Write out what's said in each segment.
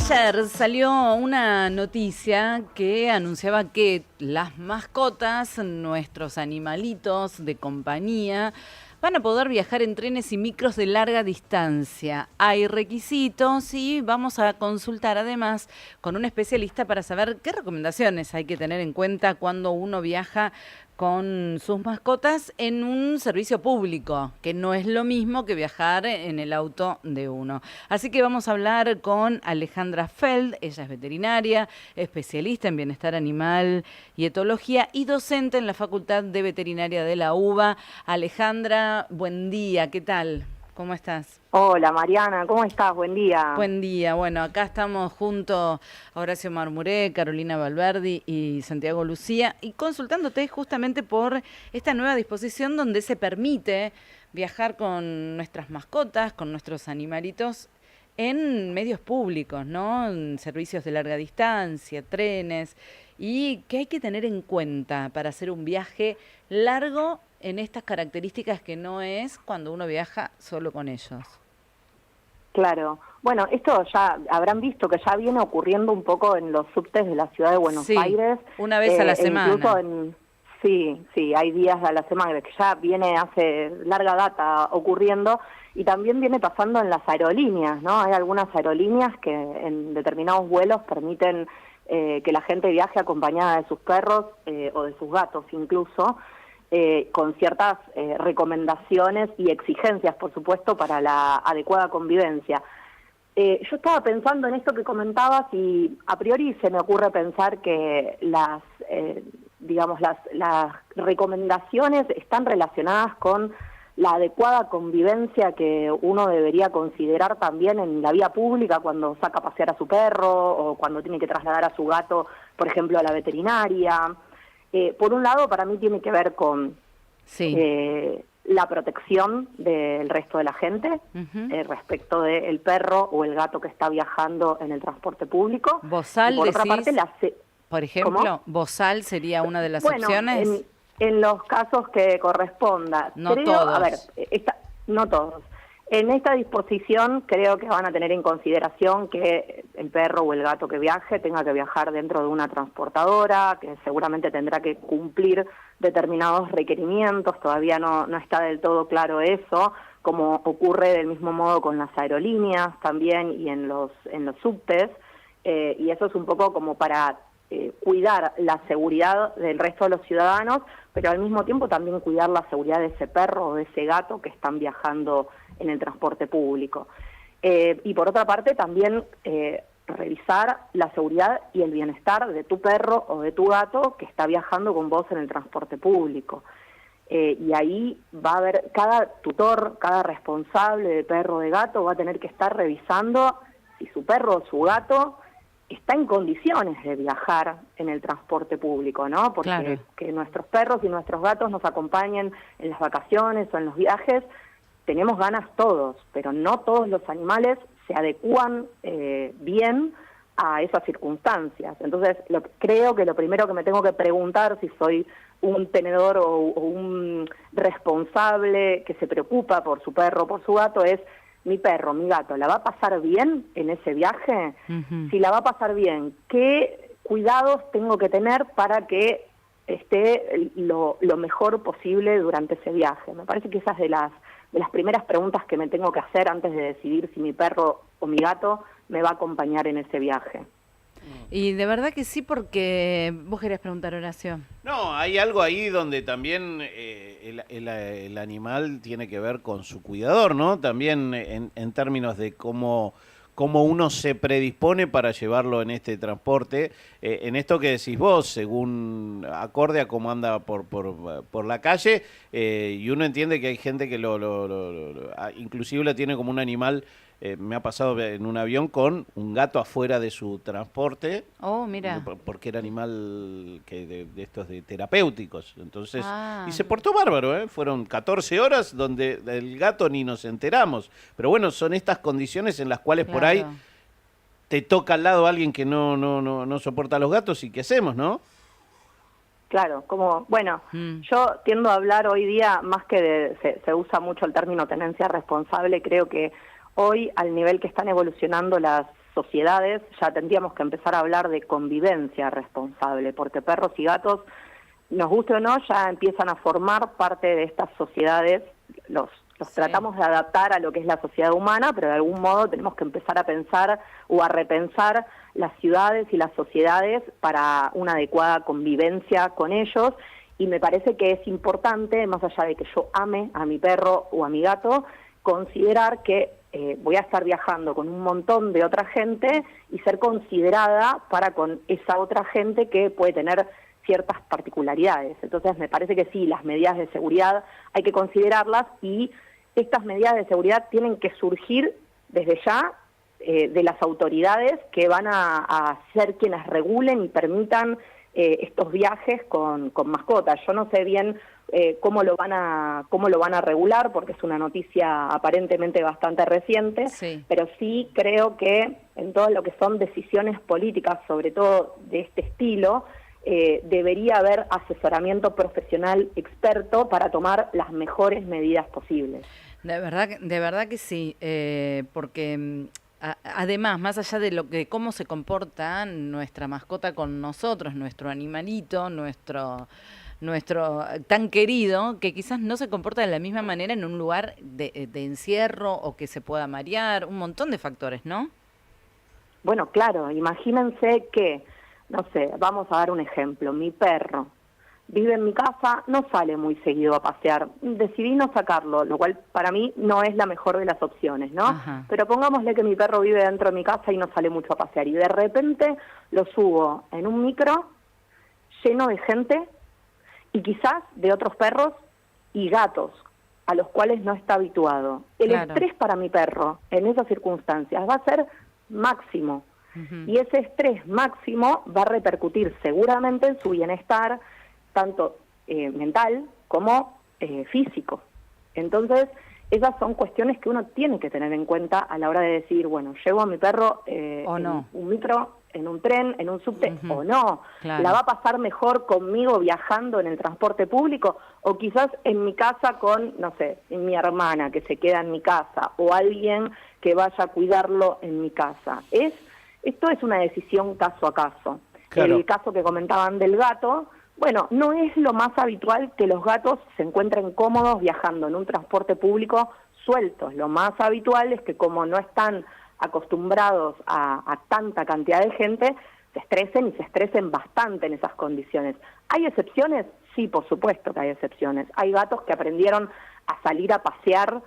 Ayer salió una noticia que anunciaba que las mascotas, nuestros animalitos de compañía, van a poder viajar en trenes y micros de larga distancia. Hay requisitos y vamos a consultar además con un especialista para saber qué recomendaciones hay que tener en cuenta cuando uno viaja con sus mascotas en un servicio público, que no es lo mismo que viajar en el auto de uno. Así que vamos a hablar con Alejandra Feld, ella es veterinaria, especialista en bienestar animal y etología y docente en la Facultad de Veterinaria de la UBA. Alejandra, buen día, ¿qué tal? ¿Cómo estás? Hola Mariana, ¿cómo estás? Buen día. Buen día. Bueno, acá estamos junto a Horacio Marmuré, Carolina Valverdi y Santiago Lucía y consultándote justamente por esta nueva disposición donde se permite viajar con nuestras mascotas, con nuestros animalitos en medios públicos, ¿no? En servicios de larga distancia, trenes. ¿Y qué hay que tener en cuenta para hacer un viaje largo en estas características que no es cuando uno viaja solo con ellos? Claro. Bueno, esto ya habrán visto que ya viene ocurriendo un poco en los subtes de la ciudad de Buenos Aires. Una vez a la semana. Incluso sí, hay días a la semana que ya viene hace larga data ocurriendo y también viene pasando en las aerolíneas, ¿no? Hay algunas aerolíneas que en determinados vuelos permiten que la gente viaje acompañada de sus perros o de sus gatos incluso. Con ciertas recomendaciones y exigencias, por supuesto, para la adecuada convivencia. Yo estaba pensando en esto que comentabas y a priori se me ocurre pensar que las recomendaciones están relacionadas con la adecuada convivencia que uno debería considerar también en la vía pública cuando saca a pasear a su perro o cuando tiene que trasladar a su gato, por ejemplo, a la veterinaria. Por un lado, para mí tiene que ver con la protección del resto de la gente respecto del perro o el gato que está viajando en el transporte público. ¿Bozal por otra decís, parte, por ejemplo, ¿cómo? ¿Bozal sería una de las opciones? En los casos que corresponda. No todos. A ver, no todos. En esta disposición creo que van a tener en consideración que el perro o el gato que viaje tenga que viajar dentro de una transportadora, que seguramente tendrá que cumplir determinados requerimientos, todavía no está del todo claro eso, como ocurre del mismo modo con las aerolíneas también y en los subtes, y eso es un poco como para cuidar la seguridad del resto de los ciudadanos, pero al mismo tiempo también cuidar la seguridad de ese perro o de ese gato que están viajando en el transporte público. Y por otra parte también revisar la seguridad y el bienestar de tu perro o de tu gato que está viajando con vos en el transporte público. Y ahí va a haber, cada tutor, cada responsable de perro o de gato va a tener que estar revisando si su perro o su gato está en condiciones de viajar en el transporte público, ¿no? Porque claro, que nuestros perros y nuestros gatos nos acompañen en las vacaciones o en los viajes, tenemos ganas todos, pero no todos los animales se adecúan bien a esas circunstancias. Entonces, creo que lo primero que me tengo que preguntar si soy un tenedor o un responsable que se preocupa por su perro o por su gato es: mi perro, mi gato, ¿la va a pasar bien en ese viaje? Si la va a pasar bien, ¿qué cuidados tengo que tener para que esté lo mejor posible durante ese viaje? Me parece que esa es de las primeras preguntas que me tengo que hacer antes de decidir si mi perro o mi gato me va a acompañar en ese viaje. Y de verdad que sí, porque vos querías preguntar, Horacio. No, hay algo ahí donde también el animal tiene que ver con su cuidador, ¿no? También en términos de cómo uno se predispone para llevarlo en este transporte. En esto que decís vos, según acorde a cómo anda por la calle, y uno entiende que hay gente que inclusive lo tiene como un animal. Me ha pasado en un avión con un gato afuera de su transporte. Oh, mira. Porque era animal de estos de terapéuticos. Entonces, y se portó bárbaro, ¿eh? Fueron 14 horas donde del gato ni nos enteramos. Pero bueno, son estas condiciones en las cuales claro, por ahí te toca al lado alguien que no soporta a los gatos y ¿qué hacemos, no? Claro, yo tiendo a hablar hoy día más que se usa mucho el término tenencia responsable. Creo que hoy, al nivel que están evolucionando las sociedades ya tendríamos que empezar a hablar de convivencia responsable, porque perros y gatos, nos guste o no, ya empiezan a formar parte de estas sociedades. Los tratamos de adaptar a lo que es la sociedad humana, pero de algún modo tenemos que empezar a pensar o a repensar las ciudades y las sociedades para una adecuada convivencia con ellos. Y me parece que es importante, más allá de que yo ame a mi perro o a mi gato, considerar que voy a estar viajando con un montón de otra gente y ser considerada para con esa otra gente que puede tener ciertas particularidades. Entonces me parece que sí, las medidas de seguridad hay que considerarlas, y estas medidas de seguridad tienen que surgir desde ya de las autoridades que van a ser quienes regulen y permitan estos viajes con mascotas. Yo no sé bien cómo lo van a regular, porque es una noticia aparentemente bastante reciente, sí, pero sí creo que en todo lo que son decisiones políticas, sobre todo de este estilo, debería haber asesoramiento profesional experto para tomar las mejores medidas posibles. De verdad que sí, porque además, más allá de lo que cómo se comporta nuestra mascota con nosotros, nuestro animalito, nuestro tan querido, que quizás no se comporta de la misma manera en un lugar de encierro, o que se pueda marear, un montón de factores, ¿no? Bueno, claro, imagínense que, no sé, vamos a dar un ejemplo, mi perro vive en mi casa, no sale muy seguido a pasear, decidí no sacarlo, lo cual para mí no es la mejor de las opciones, ¿no? Ajá. Pero pongámosle que mi perro vive dentro de mi casa y no sale mucho a pasear, y de repente lo subo en un micro lleno de gente, y quizás de otros perros y gatos, a los cuales no está habituado. El Claro. estrés para mi perro en esas circunstancias va a ser máximo. Ujú. Y ese estrés máximo va a repercutir seguramente en su bienestar, tanto mental como físico. Entonces, esas son cuestiones que uno tiene que tener en cuenta a la hora de decir, bueno, llevo a mi perro O no. en un micro, en un tren, en un subte, Ujú. o no. Claro. ¿La va a pasar mejor conmigo viajando en el transporte público? O quizás en mi casa con, no sé, mi hermana que se queda en mi casa, o alguien que vaya a cuidarlo en mi casa. Esto es una decisión caso a caso. Claro. El caso que comentaban del gato, bueno, no es lo más habitual que los gatos se encuentren cómodos viajando en un transporte público sueltos. Lo más habitual es que, como no están acostumbrados a tanta cantidad de gente, se estresen bastante en esas condiciones. ¿Hay excepciones? Sí, por supuesto que hay excepciones. Hay gatos que aprendieron a salir a pasear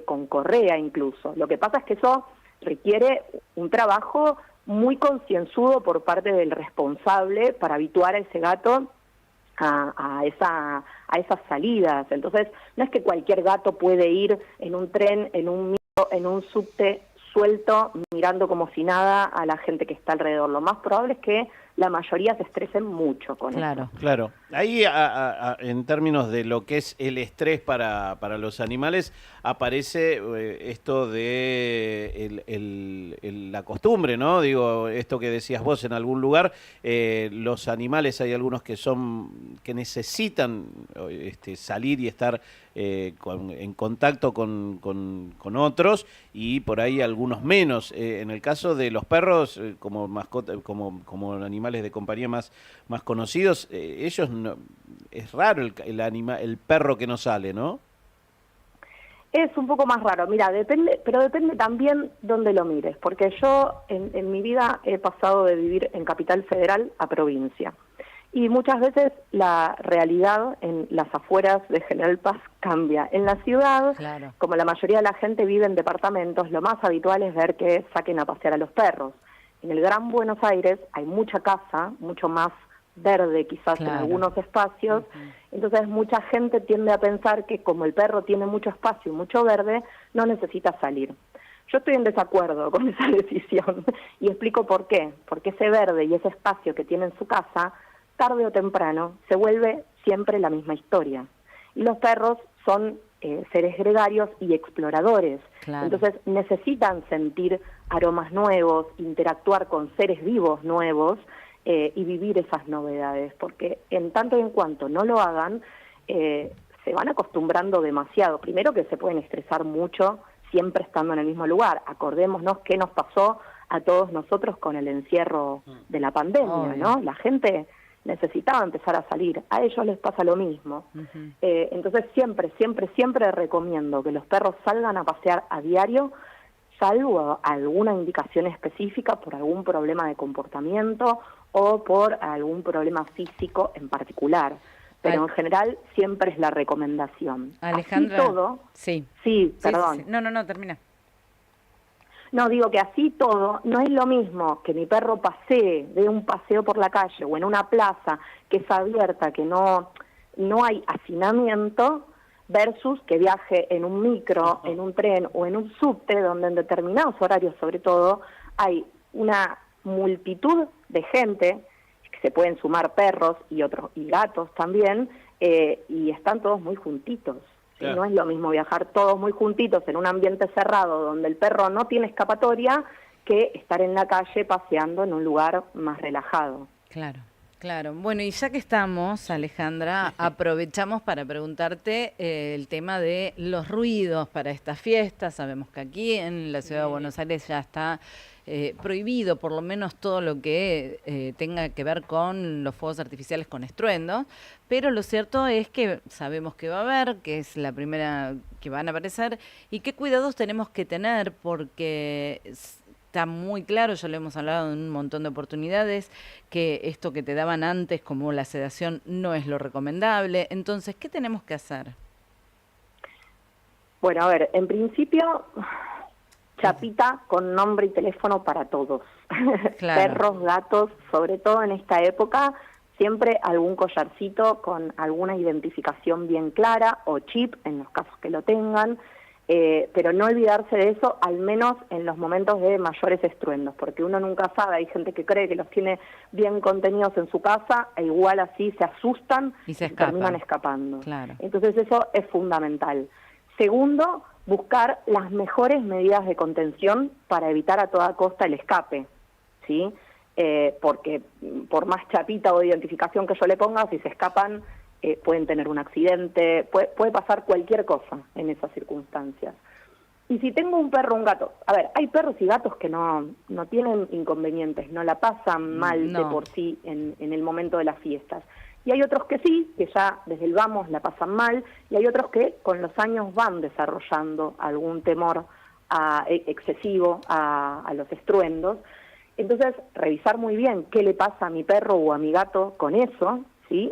con correa incluso. Lo que pasa es que eso requiere un trabajo muy concienzudo por parte del responsable para habituar a ese gato a esas salidas. Entonces, no es que cualquier gato puede ir en un tren, en un micro, en un subte suelto, mirando como si nada a la gente que está alrededor. Lo más probable es que la mayoría se estresen mucho con Claro. eso. Claro. Ahí, en términos de lo que es el estrés para los animales, aparece esto de la costumbre, ¿no? Digo, esto que decías vos en algún lugar, los animales, hay algunos que necesitan salir y estar en contacto con otros, y por ahí algunos menos. En el caso de los perros, como mascota, como animales de compañía más conocidos, ellos no, es raro el perro que no sale, ¿no? Es un poco más raro. Mira, depende también dónde lo mires, porque yo en mi vida he pasado de vivir en Capital Federal a provincia. Y muchas veces la realidad en las afueras de General Paz cambia. En la ciudad, Claro. como la mayoría de la gente vive en departamentos, lo más habitual es ver que saquen a pasear a los perros. En el Gran Buenos Aires hay mucha casa, mucho más verde quizás en Claro. algunos espacios, entonces mucha gente tiende a pensar que como el perro tiene mucho espacio y mucho verde, no necesita salir. Yo estoy en desacuerdo con esa decisión y explico por qué. Porque ese verde y ese espacio que tiene en su casa, tarde o temprano, se vuelve siempre la misma historia. Y los perros son seres gregarios y exploradores. Claro. Entonces necesitan sentir aromas nuevos, interactuar con seres vivos nuevos y vivir esas novedades, porque en tanto y en cuanto no lo hagan, se van acostumbrando demasiado. Primero que se pueden estresar mucho siempre estando en el mismo lugar. Acordémonos qué nos pasó a todos nosotros con el encierro de la pandemia, ¿no? La gente necesitaba empezar a salir, a ellos les pasa lo mismo. Entonces siempre recomiendo que los perros salgan a pasear a diario, salvo alguna indicación específica por algún problema de comportamiento o por algún problema físico en particular. Pero en general siempre es la recomendación. Alejandra, así todo, sí, perdón. Sí. No, termina. No, digo que así todo, no es lo mismo que mi perro pasee, dé un paseo por la calle o en una plaza que es abierta, que no hay hacinamiento, versus que viaje en un micro, en un tren o en un subte, donde en determinados horarios, sobre todo, hay una multitud de gente, que se pueden sumar perros y gatos también, y están todos muy juntitos. Claro. No es lo mismo viajar todos muy juntitos en un ambiente cerrado donde el perro no tiene escapatoria que estar en la calle paseando en un lugar más relajado. Claro. Bueno, y ya que estamos, Alejandra, aprovechamos para preguntarte el tema de los ruidos para estas fiestas. Sabemos que aquí en la ciudad de Buenos Aires ya está prohibido, por lo menos todo lo que tenga que ver con los fuegos artificiales con estruendo, pero lo cierto es que sabemos que va a haber, que es la primera que van a aparecer, y qué cuidados tenemos que tener, porque está muy claro, ya lo hemos hablado en un montón de oportunidades, que esto que te daban antes como la sedación no es lo recomendable. Entonces, ¿qué tenemos que hacer? Bueno, a ver, en principio, chapita con nombre y teléfono para todos. Claro. Perros, gatos, sobre todo en esta época, siempre algún collarcito con alguna identificación bien clara o chip, en los casos que lo tengan. Pero no olvidarse de eso, al menos en los momentos de mayores estruendos, porque uno nunca sabe, hay gente que cree que los tiene bien contenidos en su casa, e igual así se asustan y terminan escapando. Claro. Entonces eso es fundamental. Segundo, buscar las mejores medidas de contención para evitar a toda costa el escape, ¿sí? Porque por más chapita o identificación que yo le ponga, si se escapan, pueden tener un accidente, puede pasar cualquier cosa en esas circunstancias. Y si tengo un perro o un gato, a ver, hay perros y gatos que no tienen inconvenientes, no la pasan mal de por sí en el momento de las fiestas. Y hay otros que sí, que ya desde el vamos la pasan mal, y hay otros que con los años van desarrollando algún temor excesivo a los estruendos. Entonces, revisar muy bien qué le pasa a mi perro o a mi gato con eso, ¿sí?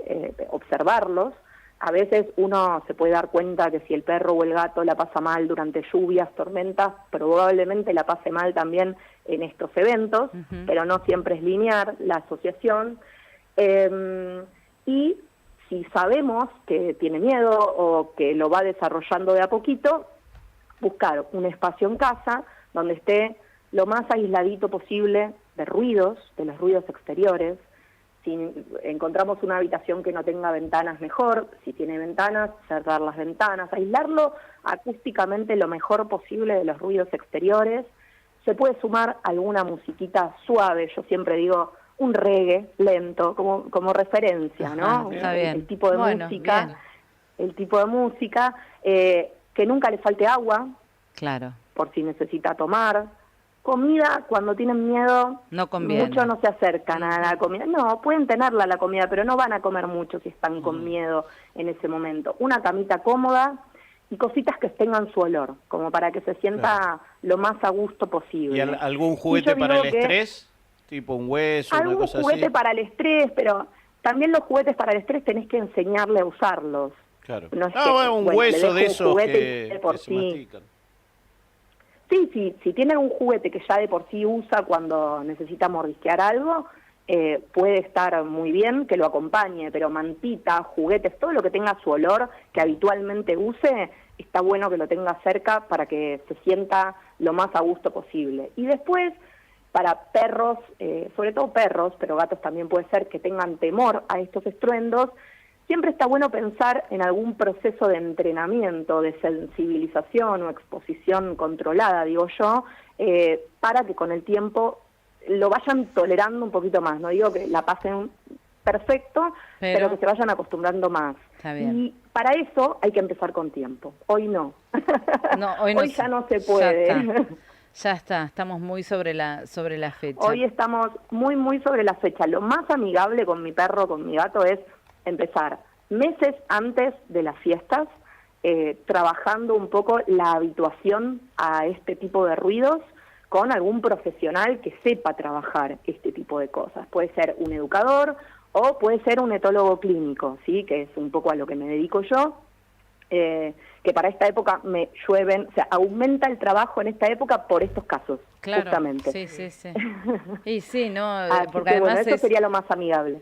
Observarlos. A veces uno se puede dar cuenta que si el perro o el gato la pasa mal durante lluvias, tormentas, probablemente la pase mal también en estos eventos, pero no siempre es lineal la asociación. Y si sabemos que tiene miedo o que lo va desarrollando de a poquito, buscar un espacio en casa donde esté lo más aisladito posible de ruidos, de los ruidos exteriores. Si encontramos una habitación que no tenga ventanas, mejor. Si tiene ventanas, cerrar las ventanas, aislarlo acústicamente lo mejor posible de los ruidos exteriores. Se puede sumar alguna musiquita suave, yo siempre digo un reggae lento, como referencia, ¿no? Está bien. El tipo de música, bien. El tipo de música, que nunca le falte agua, claro, por si necesita tomar. Comida, cuando tienen miedo, no conviene. Muchos no se acercan a la comida. No, pueden tenerla la comida, pero no van a comer mucho si están con miedo en ese momento. Una camita cómoda y cositas que tengan su olor, como para que se sienta lo más a gusto posible. ¿Y algún juguete para el estrés? Tipo un hueso, una cosa así. Algún juguete para el estrés, pero también los juguetes para el estrés tenés que enseñarle a usarlos. Claro. No es un hueso de esos que se mastican. Sí, si tiene un juguete que ya de por sí usa cuando necesita mordisquear algo, puede estar muy bien que lo acompañe, pero mantita, juguetes, todo lo que tenga su olor que habitualmente use, está bueno que lo tenga cerca para que se sienta lo más a gusto posible. Y después, para perros, sobre todo perros, pero gatos también puede ser que tengan temor a estos estruendos, siempre está bueno pensar en algún proceso de entrenamiento, de sensibilización o exposición controlada, digo yo, para que con el tiempo lo vayan tolerando un poquito más. No digo que la pasen perfecto, pero que se vayan acostumbrando más. Está bien. Y para eso hay que empezar con tiempo. Hoy no. No, hoy ya no se puede. Ya está, estamos muy sobre la fecha. Hoy estamos muy, muy sobre la fecha. Lo más amigable con mi perro, con mi gato, es empezar meses antes de las fiestas, trabajando un poco la habituación a este tipo de ruidos con algún profesional que sepa trabajar este tipo de cosas. Puede ser un educador o puede ser un etólogo clínico, ¿sí? Que es un poco a lo que me dedico yo. Que para esta época me llueven, o sea, aumenta el trabajo en esta época por estos casos, claro, justamente. Sí. Y sí, ¿no? Porque además eso sería lo más amigable.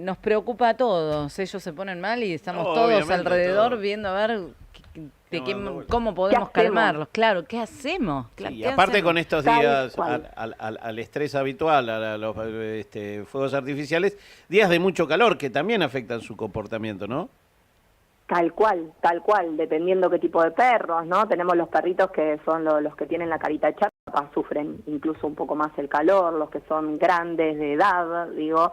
Nos preocupa a todos, ellos se ponen mal y estamos todos Obviamente, alrededor viendo a ver cómo podemos calmarlos. Claro, ¿qué hacemos? Sí, y ¿qué aparte hacemos? con estos días, al estrés habitual, a los fuegos artificiales, días de mucho calor que también afectan su comportamiento, ¿no? Tal cual, dependiendo qué tipo de perros, ¿no? Tenemos los perritos que son los que tienen la carita chata, sufren incluso un poco más el calor, los que son grandes de edad, digo,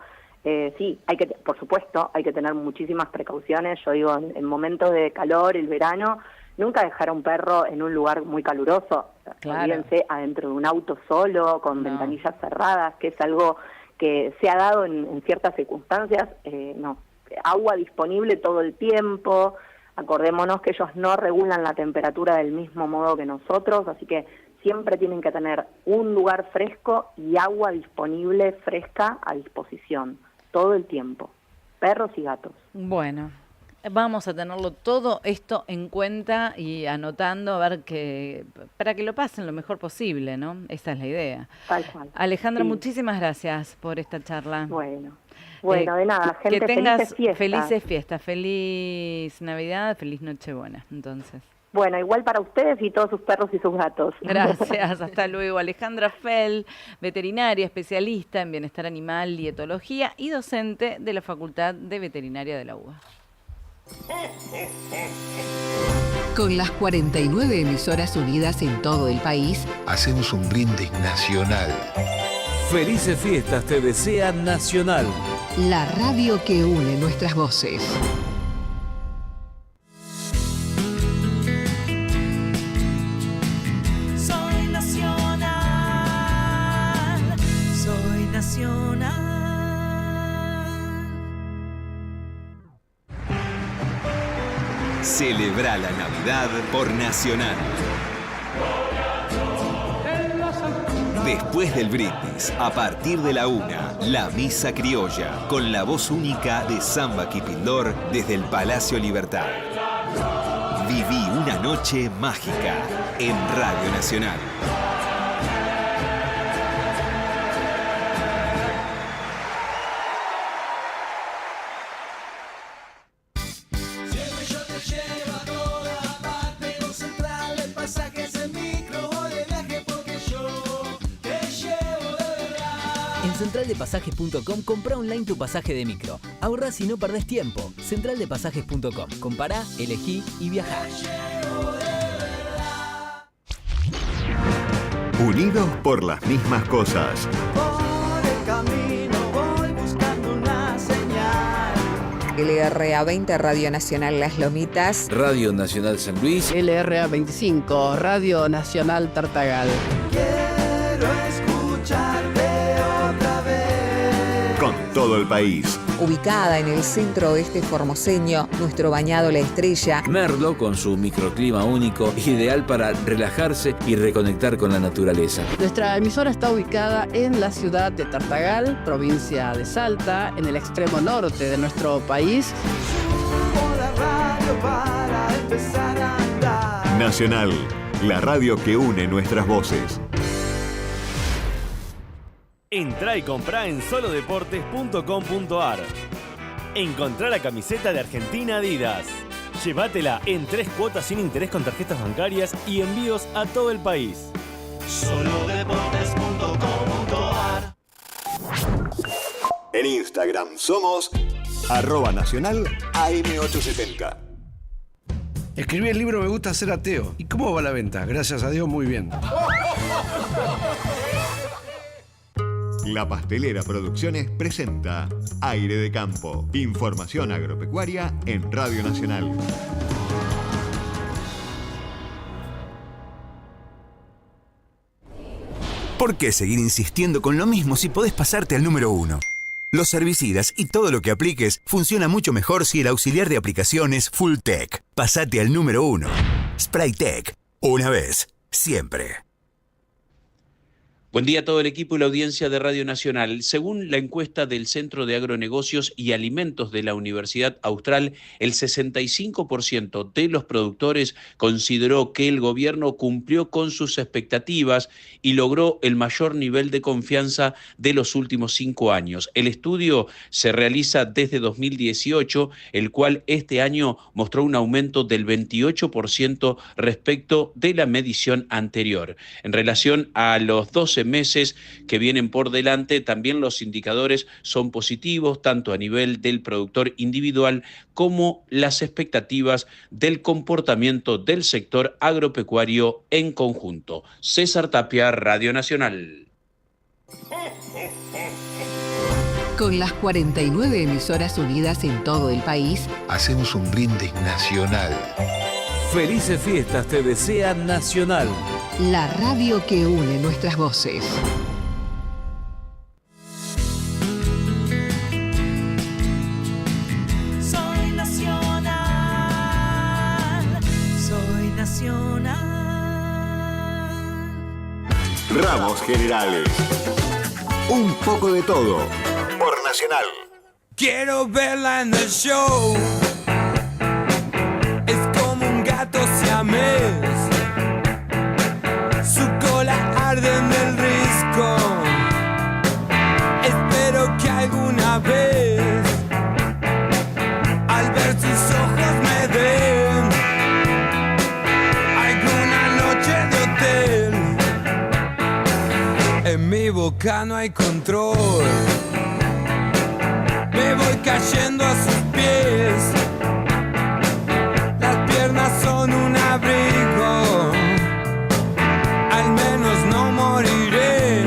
sí, por supuesto, hay que tener muchísimas precauciones. Yo digo, en momentos de calor, el verano, nunca dejar a un perro en un lugar muy caluroso, claro. Olvídense, adentro de un auto solo, con ventanillas cerradas, que es algo que se ha dado en ciertas circunstancias, no. Agua disponible todo el tiempo, acordémonos que ellos no regulan la temperatura del mismo modo que nosotros, así que siempre tienen que tener un lugar fresco y agua disponible, fresca, a disposición, todo el tiempo, perros y gatos. Bueno, vamos a tenerlo todo esto en cuenta y anotando, a ver para que lo pasen lo mejor posible, ¿no? Esa es la idea. Tal cual. Alejandra, sí. Muchísimas gracias por esta charla. Bueno, de nada, gente, que tengas felices fiestas. Feliz Navidad, feliz Nochebuena, entonces. Bueno, igual para ustedes y todos sus perros y sus gatos. Gracias, hasta luego. Alejandra Fell, veterinaria, especialista en bienestar animal y etología y docente de la Facultad de Veterinaria de la UBA. Con las 49 emisoras unidas en todo el país, hacemos un brindis nacional. Felices fiestas te desea Nacional. La radio que une nuestras voces. Soy nacional, soy nacional. Celebra la Navidad por Nacional. Después del brindis, a partir de la 1, la Misa Criolla, con la voz única de Samba Kipindor desde el Palacio Libertad. Viví una noche mágica en Radio Nacional. En centraldepasajes.com compra online tu pasaje de micro. Ahorrás y no perdés tiempo. Centraldepasajes.com. Compará, elegí y viajá. Unidos por las mismas cosas. Por el camino voy buscando una señal. LRA 20, Radio Nacional Las Lomitas. Radio Nacional San Luis. LRA 25, Radio Nacional Tartagal. Quiero escucharte otra vez. Con todo el país. Ubicada en el centro oeste formoseño, nuestro bañado La Estrella. Merlo, con su microclima único, ideal para relajarse y reconectar con la naturaleza. Nuestra emisora está ubicada en la ciudad de Tartagal, provincia de Salta, en el extremo norte de nuestro país. Subo la radio para empezar a andar. Nacional, la radio que une nuestras voces. Entrá y comprá en solodeportes.com.ar. Encontrá la camiseta de Argentina Adidas. Llévatela en 3 cuotas sin interés con tarjetas bancarias y envíos a todo el país. Solodeportes.com.ar. En Instagram somos @nacional AM870. Escribí el libro Me gusta ser ateo. ¿Y cómo va la venta? Gracias a Dios, muy bien. La Pastelera Producciones presenta Aire de Campo. Información agropecuaria en Radio Nacional. ¡Qué ¿Por qué seguir insistiendo con lo mismo si podés pasarte al número 1? Los herbicidas y todo lo que apliques funciona mucho mejor si el auxiliar de aplicación es Fulltech. Pasate al número 1. Spraytech. Una vez. Siempre. Buen día a todo el equipo y la audiencia de Radio Nacional. Según la encuesta del Centro de Agronegocios y Alimentos de la Universidad Austral, el 65% de los productores consideró que el gobierno cumplió con sus expectativas y logró el mayor nivel de confianza de los últimos 5 años. El estudio se realiza desde 2018, el cual este año mostró un aumento del 28% respecto de la medición anterior. En relación a los 12 meses que vienen por delante, también los indicadores son positivos, tanto a nivel del productor individual como las expectativas del comportamiento del sector agropecuario en conjunto. César Tapia, Radio Nacional. Con las 49 emisoras unidas en todo el país, hacemos un brindis nacional. Felices fiestas te desea Nacional. La radio que une nuestras voces. Soy nacional, soy nacional. Ramos Generales. Un poco de todo. Por Nacional. Quiero verla en el show. Es como un gato siamés. Su cola arde en el risco. Espero que alguna vez, al ver sus ojos, me den alguna noche de hotel. En mi boca no hay control. Me voy cayendo a sus pies. Las piernas son un abrigo. Al menos no moriré.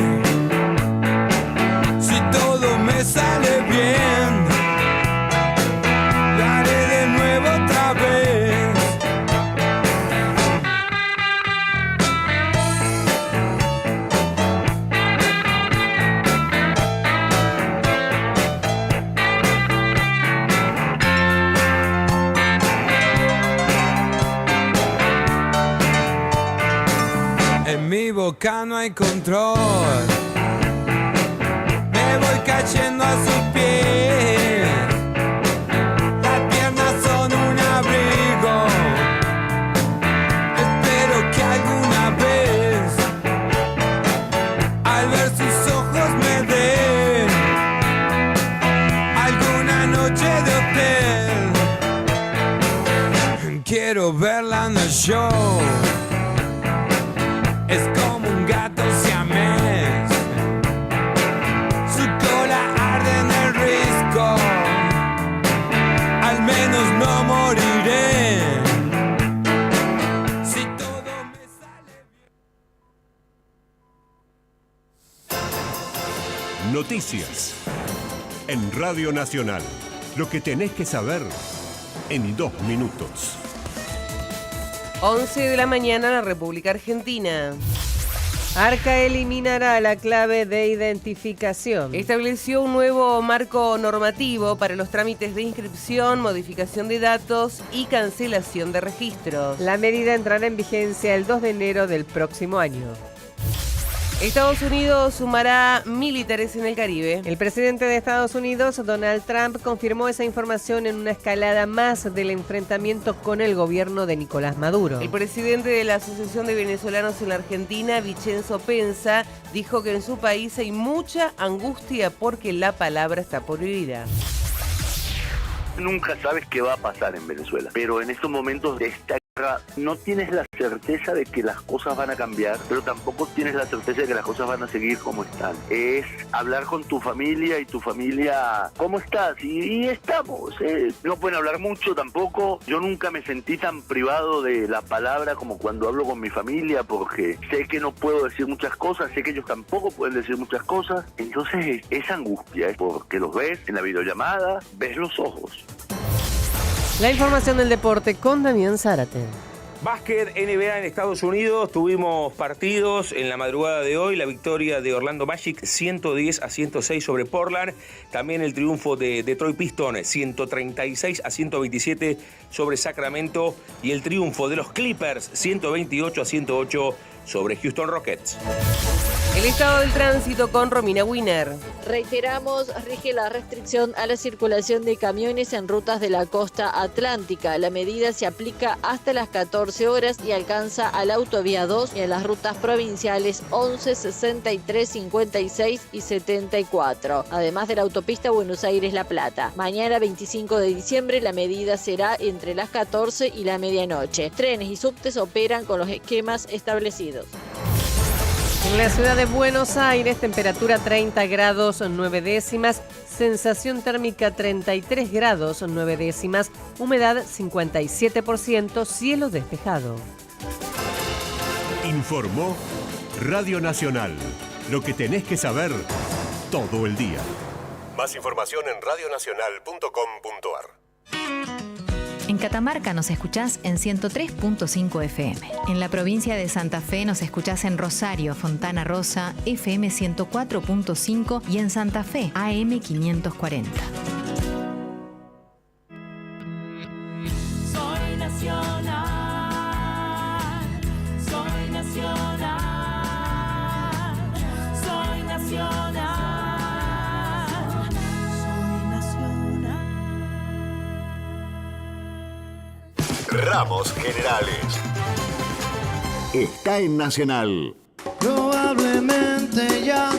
Si todo me sale bien, lo haré de nuevo otra vez. En mi boca no hay control. Me voy cayendo a sus pies. Las piernas son un abrigo. Espero que alguna vez, al ver sus ojos, me den alguna noche de hotel. Quiero verla en el show. Es como un gato siamés. Su cola arde en el risco. Al menos no moriré. Si todo me sale bien. Noticias. En Radio Nacional. Lo que tenés que saber en 2 minutos. 11 de la mañana en la República Argentina. Arca eliminará la clave de identificación. Estableció un nuevo marco normativo para los trámites de inscripción, modificación de datos y cancelación de registros. La medida entrará en vigencia el 2 de enero del próximo año. Estados Unidos sumará militares en el Caribe. El presidente de Estados Unidos, Donald Trump, confirmó esa información en una escalada más del enfrentamiento con el gobierno de Nicolás Maduro. El presidente de la Asociación de Venezolanos en la Argentina, Vincenzo Pensa, dijo que en su país hay mucha angustia porque la palabra está prohibida. Nunca sabes qué va a pasar en Venezuela, pero en estos momentos de esta guerra no tienes la certeza de que las cosas van a cambiar, pero tampoco tienes la certeza de que las cosas van a seguir como están. Es hablar con tu familia y tu familia, ¿cómo estás? Y estamos, no pueden hablar mucho tampoco. Yo nunca me sentí tan privado de la palabra como cuando hablo con mi familia, porque sé que no puedo decir muchas cosas, sé que ellos tampoco pueden decir muchas cosas. Entonces esa angustia, porque los ves en la videollamada, ves los ojos. La información del deporte con Damián Zárate. Básquet NBA en Estados Unidos, tuvimos partidos en la madrugada de hoy, la victoria de Orlando Magic 110-106 sobre Portland, también el triunfo de Detroit Pistons 136-127 sobre Sacramento y el triunfo de los Clippers 128-108 sobre Houston Rockets. El estado del tránsito con Romina Wiener. Reiteramos, rige la restricción a la circulación de camiones en rutas de la costa atlántica. La medida se aplica hasta las 14 horas y alcanza a la autovía 2 y a las rutas provinciales 11, 63, 56 y 74, además de la autopista Buenos Aires-La Plata. Mañana 25 de diciembre la medida será entre las 14 y la medianoche. Trenes y subtes operan con los esquemas establecidos. En la ciudad de Buenos Aires, temperatura 30 grados 9 décimas, sensación térmica 33 grados 9 décimas, humedad 57%, cielo despejado. Informó Radio Nacional. Lo que tenés que saber todo el día. Más información en radionacional.com.ar. En Catamarca nos escuchás en 103.5 FM. En la provincia de Santa Fe nos escuchás en Rosario, Fontana Rosa, FM 104.5 y en Santa Fe, AM 540. Soy nacional, soy nacional, soy nacional. Ramos Generales. Está en Nacional. Probablemente ya